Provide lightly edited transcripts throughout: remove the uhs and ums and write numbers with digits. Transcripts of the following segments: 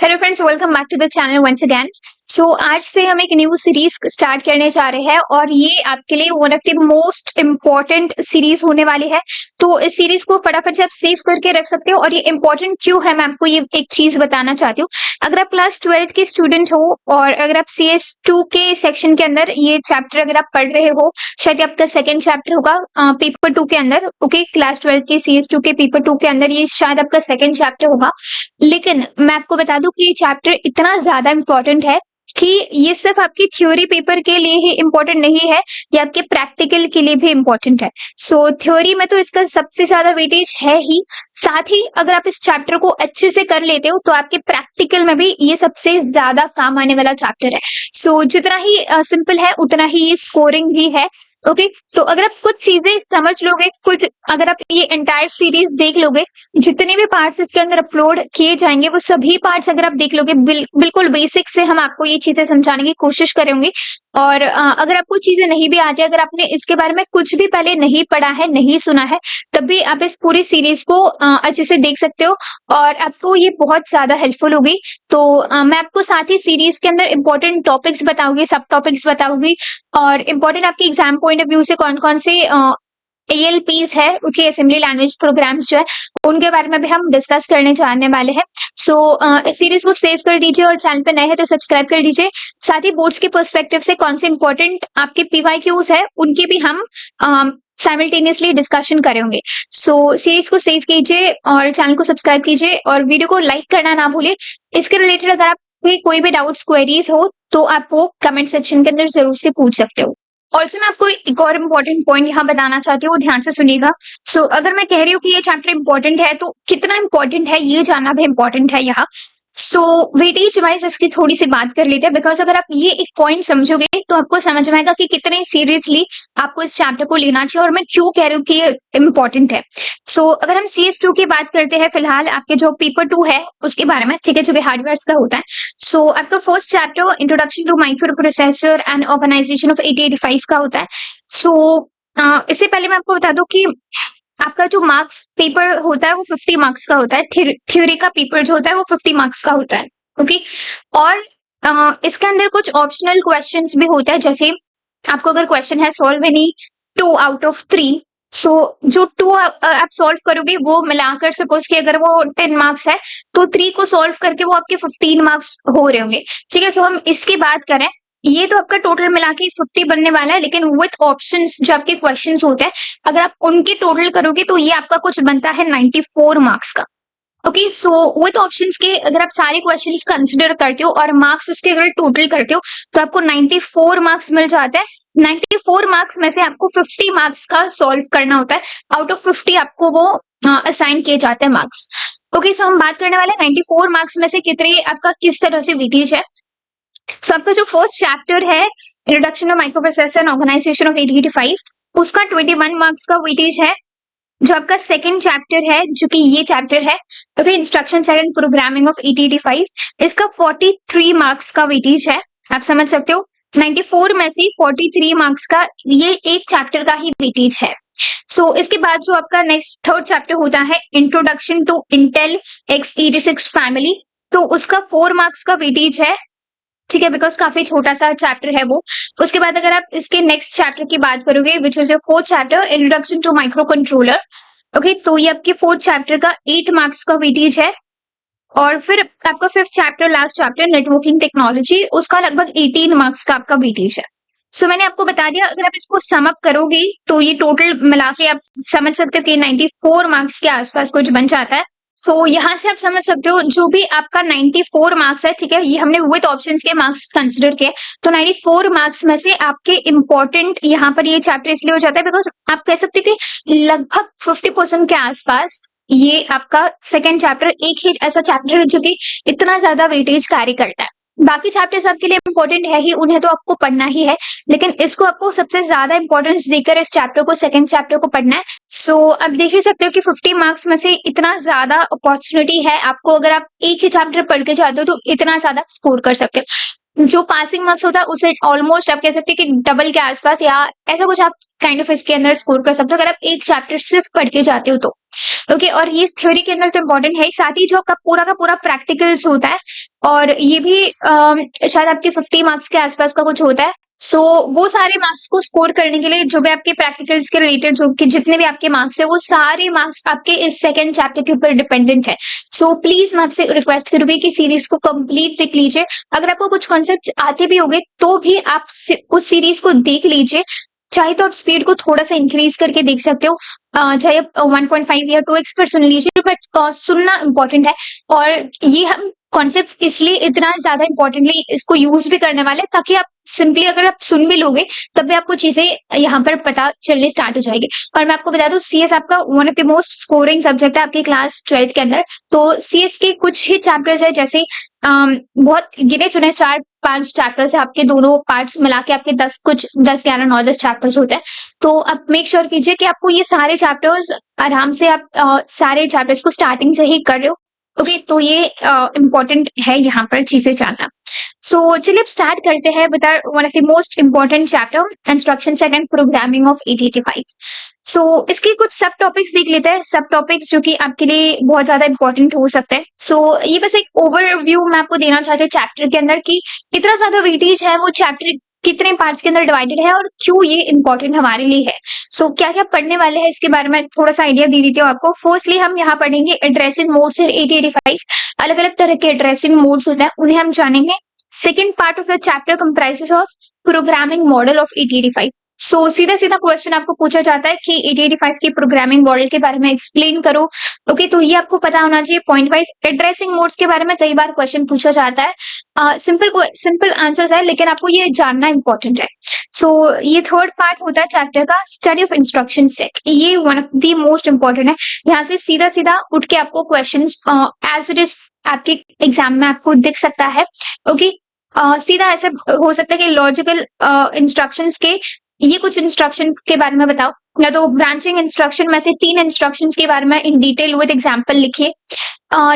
Hello friends, welcome back to the channel once again. So आज से हम एक न्यू सीरीज स्टार्ट करने जा रहे हैं और ये आपके लिए one of the most important series होने वाली है। तो इस सीरीज को फटाफट से आप सेव करके रख सकते हो। और ये इम्पोर्टेंट क्यों है, मैं आपको ये एक चीज बताना चाहती हूँ। अगर आप क्लास 12 के स्टूडेंट हो और अगर आप CS2 के सेक्शन के अंदर ये चैप्टर अगर आप पढ़ रहे हो, शायद आपका सेकेंड चैप्टर होगा पेपर 2 के अंदर। ओके, क्लास 12 के CS2 के पेपर 2 के अंदर ये शायद आपका सेकेंड चैप्टर होगा। लेकिन मैं आपको बता दूं कि ये चैप्टर इतना ज्यादा इंपॉर्टेंट है कि ये सिर्फ आपकी थ्योरी पेपर के लिए ही इम्पोर्टेंट नहीं है, ये आपके प्रैक्टिकल के लिए भी इम्पोर्टेंट है। सो थ्योरी में तो इसका सबसे ज्यादा वेटेज है ही, साथ ही अगर आप इस चैप्टर को अच्छे से कर लेते हो तो आपके प्रैक्टिकल में भी ये सबसे ज्यादा काम आने वाला चैप्टर है। सो जितना ही सिंपल है उतना ही ये स्कोरिंग भी है। ओके, तो अगर आप कुछ चीजें समझ लोगे, कुछ अगर आप ये एंटायर सीरीज देख लोगे, जितने भी पार्ट्स इसके अंदर अपलोड किए जाएंगे वो सभी पार्ट्स अगर आप देख लोगे, बिल्कुल बेसिक से हम आपको ये चीजें समझाने की कोशिश करेंगे। और अगर आपको चीजें नहीं भी आती, अगर आपने इसके बारे में कुछ भी पहले नहीं पढ़ा है, नहीं सुना है, तब भी आप इस पूरी सीरीज को अच्छे से देख सकते हो और आपको ये बहुत ज्यादा हेल्पफुल होगी। तो मैं आपको साथ ही सीरीज के अंदर इंपॉर्टेंट टॉपिक्स बताऊंगी, सब टॉपिक्स बताऊंगी और इम्पोर्टेंट आपके एग्जाम पॉइंट ऑफ व्यू से कौन कौन से ALPs है, उनके असेंबली लैंग्वेज प्रोग्राम्स जो है उनके बारे में भी हम डिस्कस करने जानने वाले हैं। सो इस सीरीज को सेव कर दीजिए और चैनल पे नए हैं तो सब्सक्राइब कर दीजिए। साथ ही बोर्ड्स के पर्सपेक्टिव से कौन से इंपॉर्टेंट आपके PYQs है उनकी भी हम साइमल्टेनियसली डिस्कशन करेंगे। सो सीरीज को सेव कीजिए और चैनल को सब्सक्राइब कीजिए और वीडियो को लाइक करना ना भूलिए। इसके रिलेटेड अगर आप कोई भी डाउट्स क्वेरीज हो तो आप वो कमेंट सेक्शन के अंदर जरूर से पूछ सकते हो। ऑल्सो मैं आपको एक और इम्पोर्टेंट पॉइंट यहाँ बताना चाहती हूँ, ध्यान से सुनिएगा। सो अगर मैं कह रही हूँ कि ये चैप्टर इंपॉर्टेंट है तो कितना इंपॉर्टेंट है ये जानना भी इंपॉर्टेंट है यहाँ। सो वेटेज वाइज इसकी थोड़ी सी बात कर लेते हैं, बिकॉज अगर आप ये एक पॉइंट समझोगे तो आपको समझ में आएगा कि कितने सीरियसली आपको इस चैप्टर को लेना चाहिए और मैं क्यों कह रही हूँ कि ये इम्पोर्टेंट है। सो अगर हम CS2 की बात करते हैं, फिलहाल आपके जो पेपर 2 है उसके बारे में, ठीक है, जो कि हार्डवेयर का होता है। सो आपका first chapter introduction to micro processor and organisation of 8085 का होता है। सो इससे पहले मैं आपको बता दूं कि आपका जो मार्क्स पेपर होता है वो 50 मार्क्स का होता है। थ्योरी का पेपर जो होता है वो 50 मार्क्स का होता है। ओके, और इसके अंदर कुछ ऑप्शनल क्वेश्चंस भी होता है, जैसे आपको अगर क्वेश्चन है सॉल्व एनी 2 आउट ऑफ 3, सो जो 2 आप सॉल्व करोगे वो मिलाकर सपोज कि अगर वो 10 मार्क्स है तो 3 को सॉल्व करके वो आपके 15 मार्क्स हो रहे होंगे। ठीक है, सो हम इसकी बात करें, ये तो आपका टोटल मिला के 50 बनने वाला है, लेकिन विथ ऑप्शंस जो आपके क्वेश्चंस होते हैं अगर आप उनके टोटल करोगे तो ये आपका कुछ बनता है 94 मार्क्स का। ओके, सो विथ ऑप्शंस के अगर आप सारे क्वेश्चंस कंसिडर करते हो और मार्क्स उसके अगर टोटल करते हो तो आपको 94 मार्क्स मिल जाता है। 94 मार्क्स में से आपको 50 मार्क्स का सॉल्व करना होता है। आउट ऑफ 50 आपको वो असाइन किए जाते हैं मार्क्स। ओके, सो हम बात करने वाले 94 मार्क्स में से कितने आपका किस तरह से वेटेज है। तो आपका जो फर्स्ट चैप्टर है introduction to microprocessor and organisation of 8085, उसका 21 मार्क्स का वेटेज है। जो आपका सेकंड चैप्टर है जो कि ये चैप्टर है, okay, instruction set and programming of 8085, इसका 43 मार्क्स का वेटेज है। आप समझ सकते हो 94 में से 43 मार्क्स का ये एक चैप्टर का ही वेटेज है। सो इसके बाद जो आपका नेक्स्ट थर्ड चैप्टर होता है introduction to Intel x86 family, तो उसका 4 मार्क्स का वेटेज है। ठीक है, बिकॉज काफी छोटा सा चैप्टर है वो। उसके बाद अगर आप इसके नेक्स्ट चैप्टर की बात करोगे which is your fourth chapter introduction to micro controller, okay, तो ये आपके फोर्थ चैप्टर का 8 मार्क्स का वेटेज है। और फिर आपका fifth chapter last chapter networking technology, उसका लगभग 18 मार्क्स का आपका वेटेज है। सो मैंने आपको बता दिया, अगर आप इसको सम अप करोगे तो ये टोटल मिला के आप समझ सकते हो कि 94 मार्क्स के आसपास कुछ बन जाता है। सो यहाँ से आप समझ सकते हो जो भी आपका 94 मार्क्स है, ठीक है, ये हमने विद ऑप्शंस के मार्क्स कंसिडर किए, तो 94 मार्क्स में से आपके इंपॉर्टेंट यहाँ पर ये चैप्टर इसलिए हो जाता है बिकॉज आप कह सकते हो कि लगभग 50% के आसपास ये आपका सेकेंड चैप्टर एक ही ऐसा चैप्टर है जो कि इतना ज्यादा वेटेज कैरी करता है। बाकी चैप्टर्स आपके लिए इंपॉर्टेंट है ही, उन्हें तो आपको पढ़ना ही है, लेकिन इसको आपको सबसे ज्यादा इंपॉर्टेंस देकर इस चैप्टर को, सेकंड चैप्टर को पढ़ना है। सो आप देख ही सकते हो कि 50 मार्क्स में से इतना ज्यादा अपॉर्चुनिटी है आपको, अगर आप एक ही चैप्टर पढ़ के जाते हो तो इतना ज्यादा स्कोर कर सकते हो। जो पासिंग मार्क्स होता है उसे ऑलमोस्ट आप कह सकते हो कि डबल के आसपास या ऐसा कुछ आप काइंड ऑफ इसके अंदर स्कोर कर सकते हो अगर आप एक चैप्टर सिर्फ पढ़ के जाते हो तो। ओके, और ये थ्योरी के अंदर तो इंपॉर्टेंट है, साथ ही जो आपका पूरा का पूरा प्रैक्टिकल्स होता है और ये भी शायद आपके 50 मार्क्स के आसपास का कुछ होता है। सो वो सारे मार्क्स को स्कोर करने के लिए जो भी आपके प्रैक्टिकल्स के रिलेटेड जो कि जितने भी आपके मार्क्स है वो सारे मार्क्स आपके इस सेकंड चैप्टर के ऊपर डिपेंडेंट है। सो प्लीज मैं आपसे रिक्वेस्ट करूंगी कि सीरीज को कंप्लीट देख लीजिए। अगर आपको कुछ कॉन्सेप्ट्स आते भी होंगे तो भी आप उस सीरीज को देख लीजिए। चाहे तो आप स्पीड को थोड़ा सा इंक्रीज करके देख सकते हो, चाहे आप 1.5 या 2x पर सुन लीजिए, बट सुनना इंपॉर्टेंट है। और ये हम कॉन्सेप्ट्स इसलिए इतना ज्यादा इंपॉर्टेंटली इसको यूज भी करने वाले ताकि आप सिंपली अगर आप सुन भी लोगे तब भी आपको चीजें यहाँ पर पता चलने स्टार्ट हो जाएगी। और मैं आपको बता दूं सीएस आपका one of the most scoring subject है आपके क्लास 12 के अंदर। तो सीएस के कुछ ही चैप्टर्स है, जैसे बहुत गिने चुने 4-5 चैप्टर्स है आपके, दोनों पार्ट्स मिला के आपके 10 11 9 10 चैप्टर्स होते हैं। तो आप मेक श्योर कीजिए कि आपको ये सारे चैप्टर्स आराम से आप सारे चैप्टर्स को स्टार्टिंग से ही कर रहे हो। ओके, तो ये इम्पोर्टेंट है यहाँ पर चीजें जानना। सो चलिए अब स्टार्ट करते हैं with hour one of the most important chapter instruction set and programming of 8085। सो इसके कुछ सब टॉपिक्स देख लेते हैं, सब टॉपिक्स जो कि आपके लिए बहुत ज्यादा इंपॉर्टेंट हो सकते हैं। सो ये बस एक ओवरव्यू मैं आपको देना चाहती हूँ चैप्टर के अंदर कि इतना ज्यादा वेटेज है वो चैप्टर कितने पार्ट्स के अंदर डिवाइडेड है और क्यों ये इंपॉर्टेंट हमारे लिए है। सो क्या क्या पढ़ने वाले हैं इसके बारे में थोड़ा सा आइडिया दे देती हूँ आपको। फर्स्टली हम यहाँ पढ़ेंगे एड्रेसिंग मोड्स इन 8085। अलग अलग तरह के एड्रेसिंग मोड्स होते हैं, उन्हें हम जानेंगे। Second part of the chapter comprises of programming model of 8085। सो सीधा सीधा क्वेश्चन आपको पूछा जाता है कि 8085 के प्रोग्रामिंग मॉडल के बारे में एक्सप्लेन करो। ओके, तो ये आपको पता होना चाहिए पॉइंट वाइज। एड्रेसिंग मोड्स के बारे में कई बार क्वेश्चन पूछा जाता है, सिंपल आंसर्स है लेकिन आपको ये जानना इंपॉर्टेंट है। सो ये थर्ड पार्ट होता है चैप्टर का स्टडी ऑफ इंस्ट्रक्शन सेट। ये one of the most important है। यहाँ से सीधा सीधा उठ के आपको क्वेश्चन एज इट इज आपके एग्जाम में आपको दिख सकता है। ओके, सीधा ऐसे हो सकता है कि लॉजिकल इंस्ट्रक्शंस के ये कुछ इंस्ट्रक्शंस के बारे में बताओ, या तो ब्रांचिंग इंस्ट्रक्शन में से 3 इंस्ट्रक्शंस के बारे में इन डिटेल विद एग्जांपल लिखिए।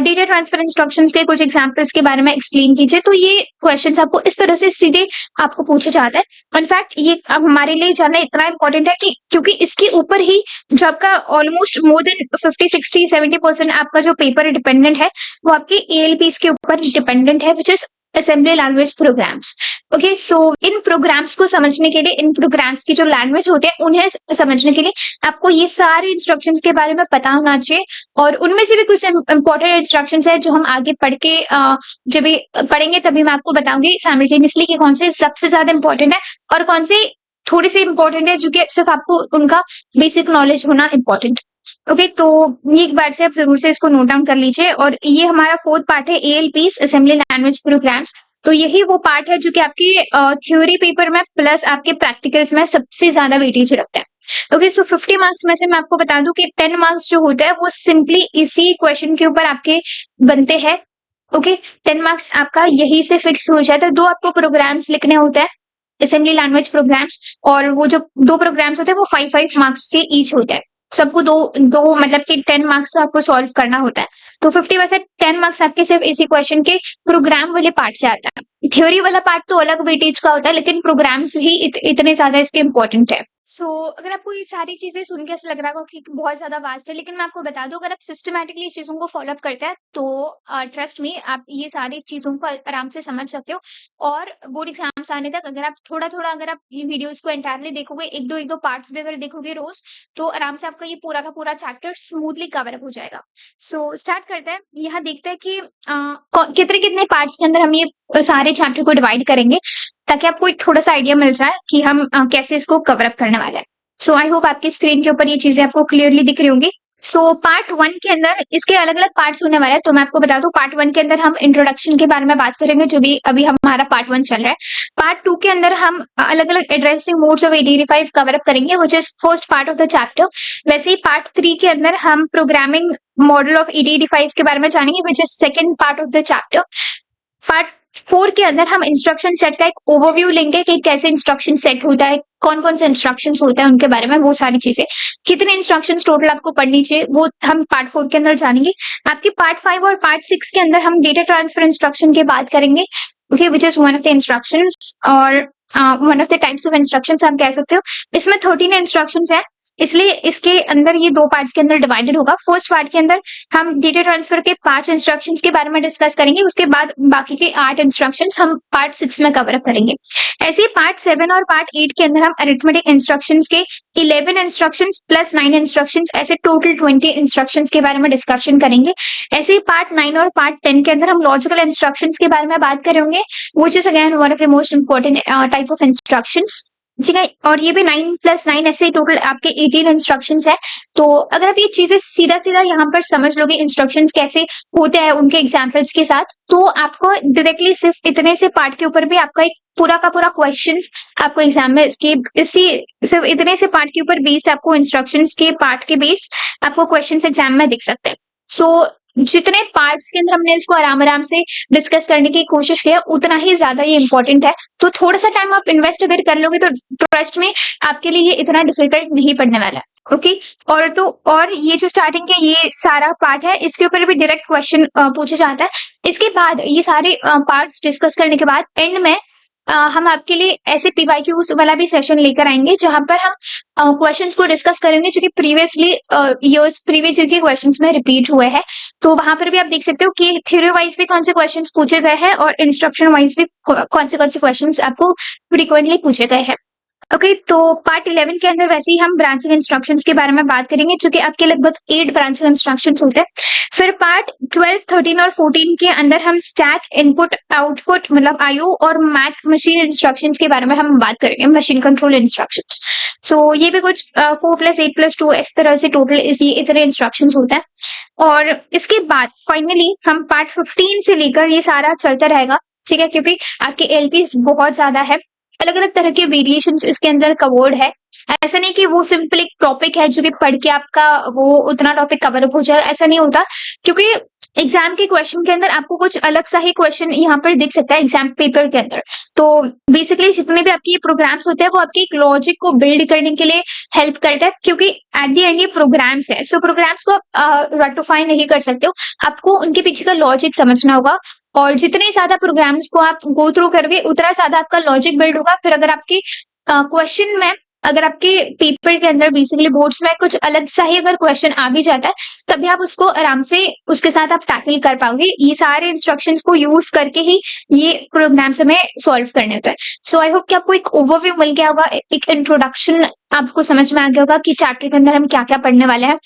डेटा ट्रांसफर इंस्ट्रक्शंस के कुछ एग्जांपल्स के बारे में एक्सप्लेन कीजिए। तो ये क्वेश्चंस आपको इस तरह से सीधे आपको पूछा जाता है। इनफैक्ट ये हमारे लिए जानना इतना इंपॉर्टेंट है कि क्योंकि इसके ऊपर ही जो आपका ऑलमोस्ट मोर देन 50-60-70% आपका जो पेपर डिपेंडेंट है वो आपके ALPs के ऊपर डिपेंडेंट है, which is assembly language programs. Okay, so इन प्रोग्राम्स को समझने के लिए, इन प्रोग्राम्स की जो लैंग्वेज होते हैं उन्हें समझने के लिए आपको ये सारे इंस्ट्रक्शंस के बारे में पता होना चाहिए। और उनमें से भी कुछ इंपॉर्टेंट इंस्ट्रक्शंस है जो हम आगे पढ़ के जब भी पढ़ेंगे तभी मैं आपको बताऊंगी साइमल्टेनियसली कि कौन से सबसे ज्यादा इंपॉर्टेंट है और कौन से थोड़े से इंपॉर्टेंट है जो कि सिर्फ आपको उनका बेसिक नॉलेज होना इंपॉर्टेंट। ओके, तो ये एक बार से आप जरूर से इसको नोट डाउन कर लीजिए। और ये हमारा फोर्थ पार्ट है ALPs असेंबली लैंग्वेज प्रोग्राम्स। तो यही वो पार्ट है जो कि आपके थ्योरी पेपर में प्लस आपके प्रैक्टिकल्स में सबसे ज्यादा वेटेज रखता है। ओके, सो 50 मार्क्स में से मैं आपको बता दूं कि 10 मार्क्स जो होता है वो सिंपली इसी क्वेश्चन के ऊपर आपके बनते हैं। ओके, 10 मार्क्स आपका यही से फिक्स हो जाता है। 2 आपको प्रोग्राम्स लिखने होते हैं असेंबली लैंग्वेज प्रोग्राम्स, और वो जो 2 प्रोग्राम्स होते हैं वो 5-5 मार्क्स के ईच होते हैं। सबको दो मतलब कि 10 मार्क्स आपको सॉल्व करना होता है। तो 50 में से 10 मार्क्स आपके सिर्फ इसी क्वेश्चन के प्रोग्राम वाले पार्ट से आता है। थ्योरी वाला पार्ट तो अलग वेटेज का होता है, लेकिन प्रोग्राम्स ही इतने ज्यादा इसके इंपॉर्टेंट है। सो अगर आपको ये सारी चीजें सुन के ऐसा लग रहा होगा कि बहुत ज्यादा वास्ट है, लेकिन मैं आपको बता दूं अगर आप सिस्टमैटिकली इस चीजों को फॉलो अप करते हैं तो ट्रस्ट मी आप ये सारी चीजों को आराम से समझ सकते हो। और बोर्ड एग्जाम्स आने तक अगर आप थोड़ा थोड़ा अगर आप ये वीडियोस को एंटायरली देखोगे, एक दो पार्ट्स भी अगर देखोगे रोज, तो आराम से आपका ये पूरा का पूरा चैप्टर स्मूथली कवर अप हो जाएगा। सो स्टार्ट करते हैं। यहाँ देखते हैं कि कितने कितने पार्ट्स के अंदर हम ये सारे चैप्टर को डिवाइड करेंगे ताकि आपको एक थोड़ा सा आइडिया मिल जाए कि हम कैसे इसको कवर अप करने वाले हैं। सो आई होप आपकी स्क्रीन के ऊपर ये चीजें आपको क्लियरली दिख रही होंगी। सो पार्ट 1 के अंदर इसके अलग अलग पार्ट्स होने वाले हैं। तो मैं आपको बता दूं पार्ट 1 के अंदर हम इंट्रोडक्शन के बारे में बात करेंगे, जो भी अभी हमारा पार्ट 1 चल रहा है। पार्ट 2 के अंदर हम अलग अलग addressing modes of 8085 cover up करेंगे, which is first part of the chapter. वैसे ही पार्ट 3 के अंदर हम प्रोग्रामिंग मॉडल ऑफ 8085 के बारे में जानेंगे, which is second part of the chapter. Part 4 के अंदर हम इंस्ट्रक्शन सेट का एक ओवरव्यू लेंगे कि कैसे इंस्ट्रक्शन सेट होता है, कौन कौन से इंस्ट्रक्शंस होते हैं उनके बारे में, वो सारी चीजें, कितने इंस्ट्रक्शंस टोटल आपको पढ़नी चाहिए वो हम पार्ट 4 के अंदर जानेंगे। आपके पार्ट 5 और पार्ट 6 के अंदर हम डेटा ट्रांसफर इंस्ट्रक्शन की बात करेंगे, okay, which is one of the instructions और one of the types of instructions आप कह सकते हो। इसमें 13 इंस्ट्रक्शंस है। इसलिए इसके अंदर ये 2 पार्ट्स के अंदर डिवाइडेड होगा। फर्स्ट पार्ट के अंदर हम डेटा ट्रांसफर के 5 इंस्ट्रक्शंस के बारे में डिस्कस करेंगे, उसके बाद बाकी के 8 इंस्ट्रक्शंस हम पार्ट 6 में कवर अप करेंगे। ऐसे ही पार्ट 7 और पार्ट 8 के अंदर हम अरिथमेटिक इंस्ट्रक्शंस के 11 इंस्ट्रक्शंस प्लस 9 इंस्ट्रक्शंस, ऐसे टोटल 20 इंस्ट्रक्शंस के बारे में डिस्कशन करेंगे। ऐसे ही पार्ट 9 और पार्ट 10 के अंदर हम लॉजिकल इंस्ट्रक्शंस के बारे में बात करेंगे, which is again one of the most important type of instructions. ठीक है, और ये भी 9 + 9 ऐसे टोटल आपके 18 इंस्ट्रक्शंस है। तो अगर आप ये चीजें सीधा सीधा यहाँ पर समझ लोगे इंस्ट्रक्शंस कैसे होते हैं उनके एग्जाम्पल्स के साथ, तो आपको डायरेक्टली सिर्फ इतने से पार्ट के ऊपर भी आपका एक पूरा का पूरा क्वेश्चंस आपको एग्जाम में इसके इसी सिर्फ इतने से पार्ट के ऊपर बेस्ड आपको इंस्ट्रक्शंस के पार्ट के बेस्ड आपको क्वेश्चंस एग्जाम में दिख सकते हैं। सो जितने पार्ट्स के अंदर हमने इसको आराम से डिस्कस करने की कोशिश किया, उतना ही ज्यादा ये इंपॉर्टेंट है। तो थोड़ा सा टाइम आप इन्वेस्ट अगर कर लोगे तो ट्रस्ट में आपके लिए ये इतना डिफिकल्ट नहीं पड़ने वाला है। ओके, और ये जो स्टार्टिंग के ये सारा पार्ट है, इसके ऊपर भी डायरेक्ट क्वेश्चन पूछा जाता है। इसके बाद ये सारे पार्ट्स डिस्कस करने के बाद एंड में हम आपके लिए ऐसे PYQs वाला भी सेशन लेकर आएंगे, जहां पर हम क्वेश्चंस को डिस्कस करेंगे जो कि प्रीवियस ईयर के क्वेश्चंस में रिपीट हुए हैं। तो वहां पर भी आप देख सकते हो कि थ्योरी वाइज भी कौन से क्वेश्चंस पूछे गए हैं और इंस्ट्रक्शन वाइज भी कौन से क्वेश्चंस आपको फ्रीक्वेंटली पूछे गए हैं। ओके, तो पार्ट 11 के अंदर वैसे ही हम ब्रांचिंग इंस्ट्रक्शंस के बारे में बात करेंगे, जो कि आपके लगभग 8 ब्रांचिंग इंस्ट्रक्शंस होते हैं। फिर पार्ट 12, 13 और 14 के अंदर हम स्टैक, इनपुट, आउटपुट मतलब IO और मैक मशीन इंस्ट्रक्शंस के बारे में हम बात करेंगे, मशीन कंट्रोल इंस्ट्रक्शंस। सो ये भी कुछ 4 + 8 + 2 इस तरह से टोटल इतने इंस्ट्रक्शंस होते हैं। और इसके बाद फाइनली हम पार्ट 15 से लेकर ये सारा चलता रहेगा, ठीक है, क्योंकि आपके LPs बहुत ज्यादा है, अलग अलग तरह के वेरिएशंस इसके अंदर कवर्ड है। ऐसा नहीं कि वो सिंपल एक टॉपिक है जो कि पढ़ के आपका वो उतना टॉपिक कवर अप हो जाए, ऐसा नहीं होता, क्योंकि एग्जाम के क्वेश्चन के अंदर आपको कुछ अलग सा ही क्वेश्चन यहाँ पर दिख सकता है एग्जाम पेपर के अंदर। तो बेसिकली जितने भी आपके ये प्रोग्राम्स होते हैं वो आपके एक लॉजिक को बिल्ड करने के लिए हेल्प करता है, क्योंकि एट द एंड ये प्रोग्राम्स है। सो प्रोग्राम्स को आप रटिफाई नहीं कर सकते हो, आपको उनके पीछे का लॉजिक समझना होगा। और जितने ज्यादा प्रोग्राम्स को आप गो थ्रू करोगे उतना ज्यादा आपका लॉजिक बिल्ड होगा। फिर अगर आपके क्वेश्चन में, अगर आपके पेपर के अंदर बेसिकली बोर्ड्स में कुछ अलग सा ही अगर क्वेश्चन आ भी जाता है, तभी आप उसको आराम से उसके साथ आप टैकल कर पाओगे। ये सारे इंस्ट्रक्शंस को यूज करके ही ये प्रोग्राम्स हमें सॉल्व करने होते हैं। सो आई होप कि आपको एक ओवरव्यू मिल गया होगा, एक इंट्रोडक्शन आपको समझ में आ गया होगा कि चैप्टर के अंदर हम क्या क्या पढ़ने वाले हैं।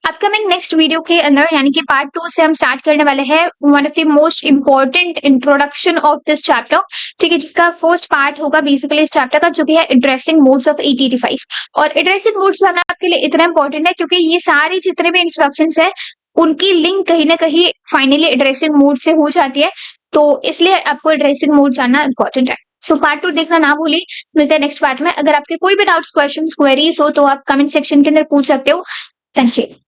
अपकमिंग नेक्स्ट वीडियो के अंदर यानी कि पार्ट 2 से हम स्टार्ट करने वाले हैं one of the most important introduction of this chapter, ठीक है, जिसका फर्स्ट पार्ट होगा बेसिकली इस चैप्टर का, जो कि है एड्रेसिंग मोड्स ऑफ 8085। और एड्रेसिंग मोड्स आना आपके लिए इतना इंपॉर्टेंट है क्योंकि ये सारे जितने भी इंस्ट्रक्शंस है उनकी लिंक कहीं ना कहीं फाइनली एड्रेसिंग मोड से हो जाती है, तो इसलिए आपको एड्रेसिंग मोड जानना इंपॉर्टेंट है। सो पार्ट 2 देखना ना भूलिए। मिलते हैं नेक्स्ट पार्ट में। अगर आपके कोई भी डाउट्स, क्वेश्चंस, क्वेरीज हो तो आप कमेंट सेक्शन के अंदर पूछ सकते हो। Thank you.